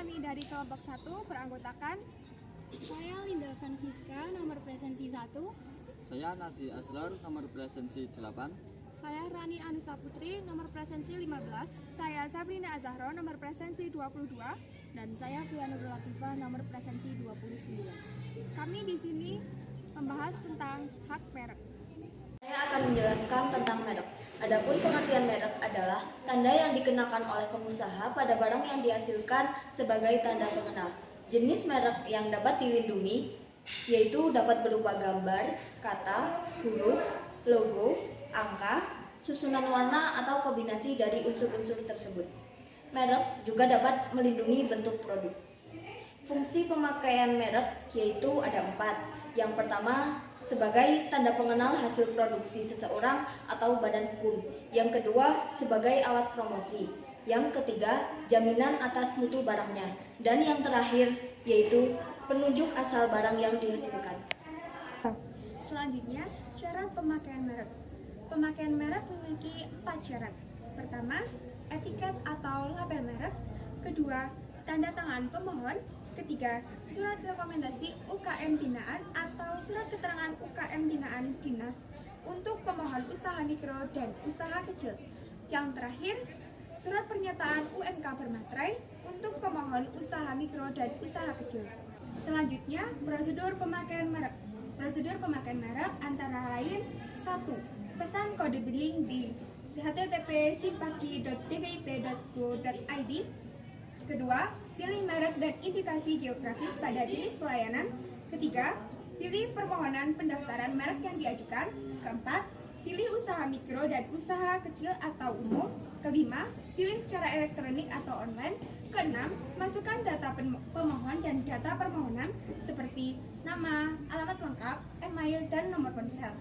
kami dari kelompok 1 beranggotakan Saya Linda Francisca, nomor presensi 1. Saya Nazi Asrar, nomor presensi 8. Saya Rani Anusa Putri, nomor presensi 15. Saya Sabrina Azahro, nomor presensi 22. Dan saya Fia Nurul Latifah, nomor presensi 29. Kami di sini membahas tentang hak merek. Saya akan menjelaskan tentang merek. Adapun pengertian merek adalah tanda yang dikenakan oleh pengusaha pada barang yang dihasilkan sebagai tanda pengenal. Jenis merek yang dapat dilindungi yaitu dapat berupa gambar, kata, huruf, logo, angka, susunan warna atau kombinasi dari unsur-unsur tersebut. Merek juga dapat melindungi bentuk produk. Fungsi pemakaian merek yaitu ada 4. Yang pertama, sebagai tanda pengenal hasil produksi seseorang atau badan hukum. Yang kedua, sebagai alat promosi. Yang ketiga, jaminan atas mutu barangnya. Dan yang terakhir, yaitu penunjuk asal barang yang dihasilkan. Selanjutnya, syarat pemakaian merek. Pemakaian merek memiliki 4 syarat. Pertama, etiket atau label merek. Kedua, tanda tangan pemohon. Ketiga, surat rekomendasi UKM binaan atau surat keterangan UKM binaan dinas untuk pemohon usaha mikro dan usaha kecil. Yang terakhir, surat pernyataan UMK bermaterai untuk pemohon usaha mikro dan usaha kecil. Selanjutnya, prosedur pemakaian merek. Prosedur pemakaian merek antara lain 1. Pesan kode billing di http://simpaki.dkip.go.id. Kedua, pilih merek dan indikasi geografis pada jenis pelayanan. Ketiga, pilih permohonan pendaftaran merek yang diajukan. Keempat, pilih usaha mikro dan usaha kecil atau umum. Kelima, pilih secara elektronik atau online. Keenam, masukkan data pemohon dan data permohonan seperti nama, alamat lengkap, email, dan nomor ponsel.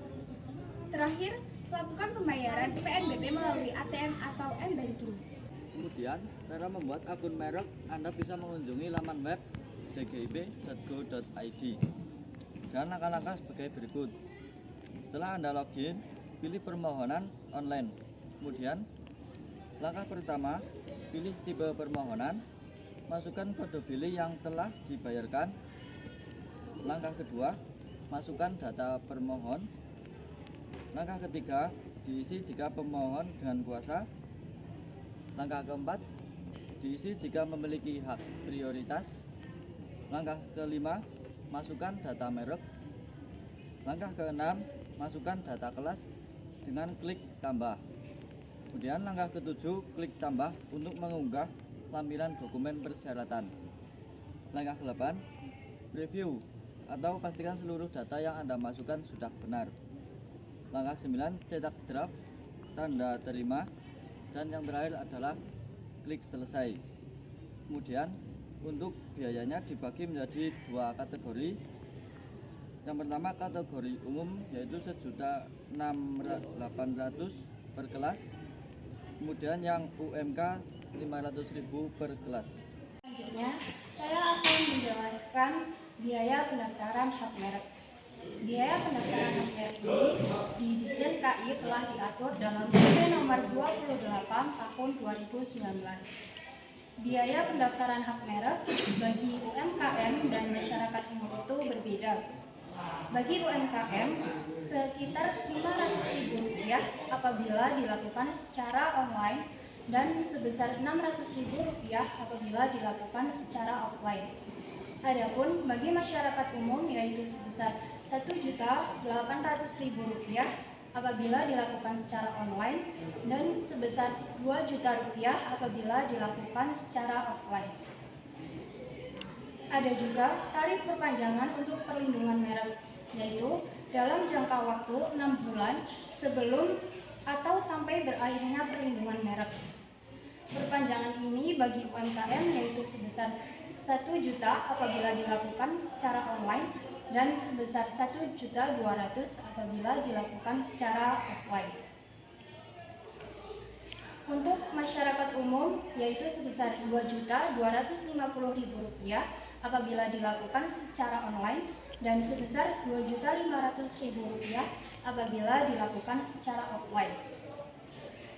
Terakhir, lakukan pembayaran PNBP melalui ATM atau m-banking. Kemudian, cara membuat akun merek, Anda bisa mengunjungi laman web dkip.go.id. Dan langkah-langkah sebagai berikut. Setelah Anda login, pilih permohonan online. Kemudian, langkah pertama, pilih tipe permohonan, masukkan kode billing yang telah dibayarkan. Langkah kedua, masukkan data permohon. Langkah ketiga, diisi jika pemohon dengan kuasa. Langkah keempat, diisi jika memiliki hak prioritas. Langkah kelima, masukkan data merek. Langkah keenam, masukkan data kelas dengan klik tambah. Kemudian langkah ketujuh, klik tambah untuk mengunggah lampiran dokumen persyaratan. Langkah ke-8, review atau pastikan seluruh data yang Anda masukkan sudah benar. Langkah 9, cetak draft, tanda terima. Dan yang terakhir adalah klik selesai. Kemudian untuk biayanya dibagi menjadi 2 kategori. Yang pertama kategori umum yaitu 1.600.800 per kelas. Kemudian yang UMK 500.000 per kelas. Selanjutnya, saya akan menjelaskan biaya pendaftaran hak merek. Biaya pendaftaran hak merek ini di Ditjen KI telah diatur dalam PP nomor 28 tahun 2019. Biaya pendaftaran hak merek bagi UMKM dan masyarakat umum itu berbeda. Bagi UMKM, sekitar Rp500.000 apabila dilakukan secara online dan sebesar Rp600.000 apabila dilakukan secara offline. Adapun bagi masyarakat umum yaitu sebesar Rp1.800.000 apabila dilakukan secara online dan sebesar Rp2 juta apabila dilakukan secara offline. Ada juga tarif perpanjangan untuk perlindungan merek, yaitu dalam jangka waktu 6 bulan sebelum atau sampai berakhirnya perlindungan merek. Perpanjangan ini bagi UMKM yaitu sebesar Rp1 juta apabila dilakukan secara online dan sebesar Rp1.200.000 apabila dilakukan secara offline. Untuk masyarakat umum yaitu sebesar Rp2.250.000 apabila dilakukan secara online dan sebesar Rp2.500.000 apabila dilakukan secara offline.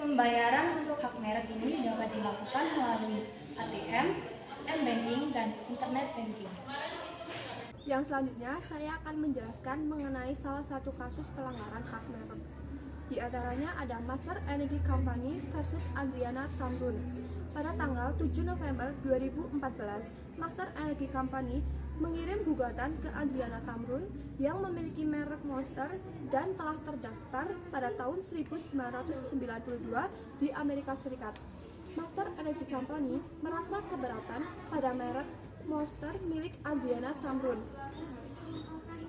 Pembayaran untuk hak merek ini dapat dilakukan melalui ATM, online banking, dan internet banking. Yang selanjutnya, saya akan menjelaskan mengenai salah satu kasus pelanggaran hak merek. Di antaranya ada Monster Energy Company versus Adriana Tamrun. Pada tanggal 7 November 2014, Monster Energy Company mengirim gugatan ke Adriana Tamrun yang memiliki merek Monster dan telah terdaftar pada tahun 1992 di Amerika Serikat. Monster Energy Company merasa keberatan pada merek Monster milik Adriana Tamrun.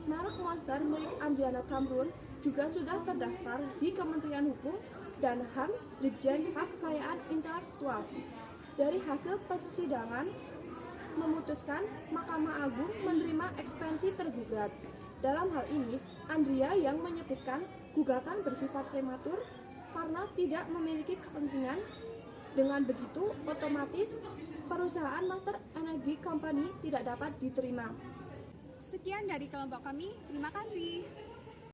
Merek Monster milik Adriana Tamrun juga sudah terdaftar di Kementerian Hukum dan HAM Ditjen Hak Kekayaan Intelektual. Dari hasil persidangan memutuskan Mahkamah Agung menerima ekspansi tergugat. Dalam hal ini, Andrea yang menyebutkan gugatan bersifat prematur karena tidak memiliki kepentingan. Dengan begitu, otomatis perusahaan Monster Energy Company tidak dapat diterima. Sekian dari kelompok kami, terima kasih.